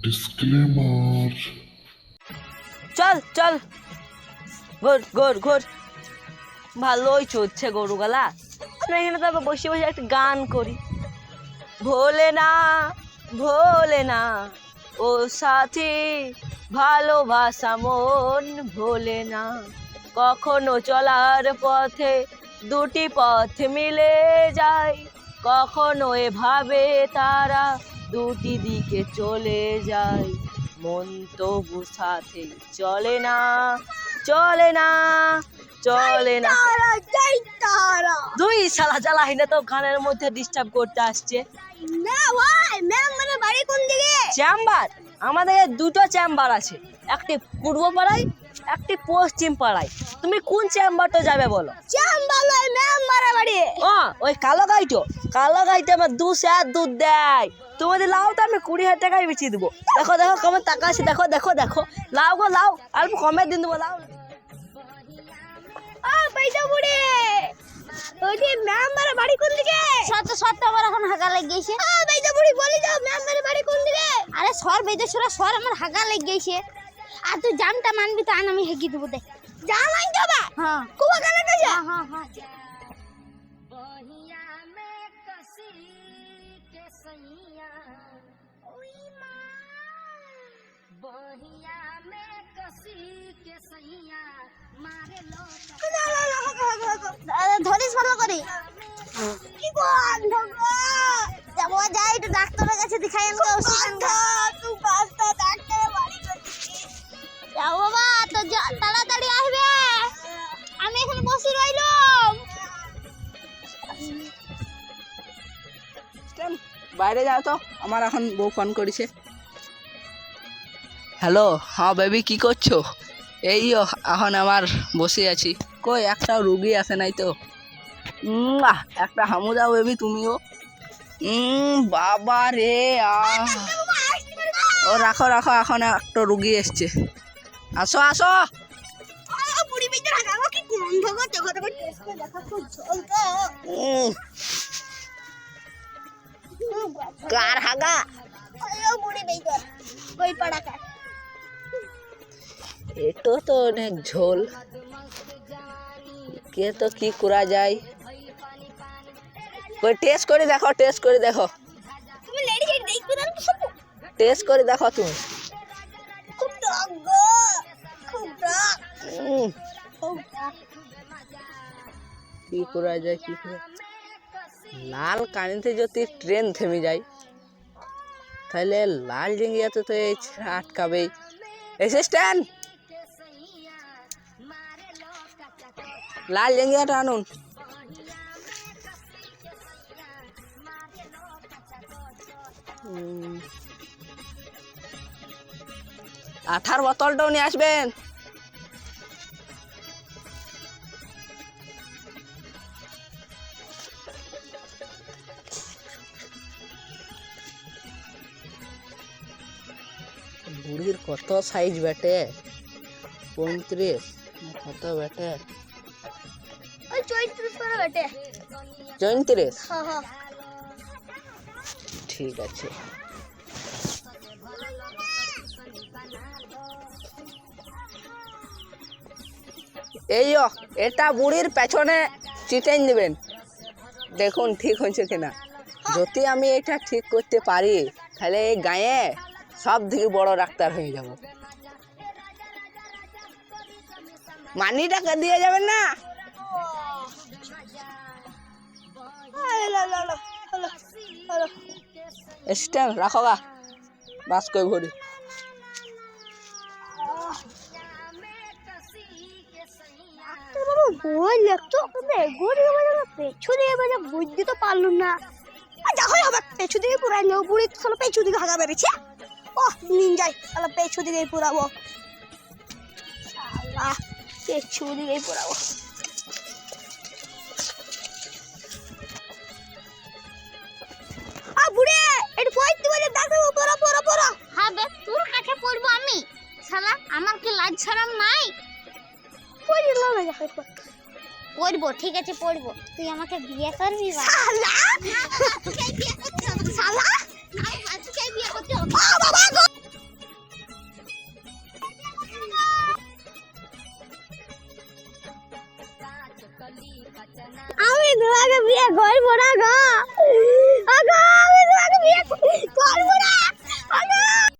Disclaimer. চল চল, ঘোর ঘোর ঘোর। ভালোই চলছে গরুগালা। আমরা এখানে তো বসে বসে একটা গান করি। ভোলে না ভোলে না ও সাথী, ভালোবাসা মন ভোলে না। কখনো চলার পথে দুটি পথ মিলে যায়, কখনো এভাবে তারা দুটি দিকে চলে যায়। মন তবু সাথে চলে না, চলে না, চলে না। দুই শালা জ্বালাই না তো, গানের মধ্যে ডিস্টার্ব করতে আসছে। না ভাই, ম্যাম মানে বাড়ি কোন দিকে? চেম্বার আমাদের দুটো চেম্বার আছে, একটি পূর্ব পাড়ায়, একটি পশ্চিম পাড়ায়। তুমি কোন চেম্বারটা যাবে বলো? চেম্বার লয়, ম্যাম মারা বাড়ি। ও ওই কালো গাইটো, কালো গাইতে আমার 2 সের দুধ দেয়। তোমাদের লাউ তো আমি 20,000 টাকায় বেচে দেবো। দেখো দেখো কেমন টাকা আছে, দেখো দেখো দেখো। লাউ গো লাউ, অল্প কমে দিন দেবো লাউ। ও পয়সা বুড়ি, ওই ম্যাম মারা বাড়ি কোন দিকে? সত্য সত্য আমার এখন হাগা লেগে গেছে। ও পয়সা বুড়ি বলি যাও, ম্যাম মারা বাড়ি কোন দিকে? আরে সর বেজে ছোড়া সর, আমার হাগা লেগে গেছে। আর তুই জামটা মানবি তো, আমি হেগি দেবো দেখ। জামাই যাবা? হ্যাঁ কুয়া গানা কাছে? হ্যাঁ হ্যাঁ। ধরিস ভালো করে। কি গন্ধ গো! যাবো যাই একটু ডাক্তারের কাছে দেখাই আনবো, ওষুধ আনবো। তুই বাস্তা ডাক্তার বাড়ি করছিস। যাও বাবা, তো তাড়াতাড়ি আসবে। আমি এখানে বসে রইলাম। বাইরে যাও তো, আমার এখন বউ ফোন করেছে। হ্যালো, হ্যাঁ বেবি কি করছো? এই এখন আমার বসে আছি। কই একটাও রুগী আসে নাই তো। একটা হামু দাও বেবি তুমিও। বাবা রে, ও রাখো রাখো, এখন একটা রুগী এসছে। আসো আসো। বুড়ি বেঁচে রাখা কি গন্ধ গো! দেখো দেখো, টেস্ট করে দেখা খুব ঝোল তো। কার হাগা? ও বুড়ি বেঁচে কই পড়া কার? এটো তো অনেক ঝোল। কে তো কি করা যায়? কই টেস্ট করে দেখো, টেস্ট করে দেখো, তুমি লেডি হেড দেখবে না তো সব? টেস্ট করে দেখো তুমি। খুব টক গো, খুব টক। খুব টক। কি করা যায়, কি করা? লাল কানিতে যদি ট্রেন থেমে যায়, তাহলে লাল ডিঙ্গিয়াতে তো এই ছেড়া আটকাবেই। অ্যাসিস্ট্যান্ট, লাল ডিঙ্গিয়াটা আনুন। আঠার বোতলটাও নিয়ে আসবেন। বুড়ির কত সাইজ বেটে? 35 কত বেটে? ওই 34 করে বেটে। 34? হ্যাঁ হ্যাঁ। ঠিক আছে। এই এটা বুড়ির পেছনে চিটেন দেবেন, দেখুন ঠিক হয়েছে কিনা। যদি আমি এটা ঠিক করতে পারি, তাহলে এই গায়ে সব থেকে বড় ডাক্তার হয়ে যাব। মানিটাকে দিয়ে যাবেন না? স্ট্যান্ড রাখো গা, বাস কই ভরি। বই লাগতো ঘুরে পেছু দিয়ে বাজে বুঝতে তো পারলুম না। যাই হবে, পেছু দিকে পুরাই নেব। বুড়ি তো পেছু দিকে হাগা বেড়েছে। ও নিন যাই, তাহলে পেছু দিকেই পুরাবো। শালা পেছু দিকেই পুরাবো। বুড়ি একটু পড়তে বলে ডাক্তার পড়া পড়া পড়া। হ্যাঁ বে, তোর কাছে পড়বো আমি? শালা আমার কি লাজ শরম নাই? পড়িল না যাকে পড়বো, ঠিক আছে পড়বো। তুই আমাকে বিয়ে করবি? শালা শালা, তুই বিয়ে করতে হবে। বাবা গো। আমি তোমাকে বিয়ে করবো না গো।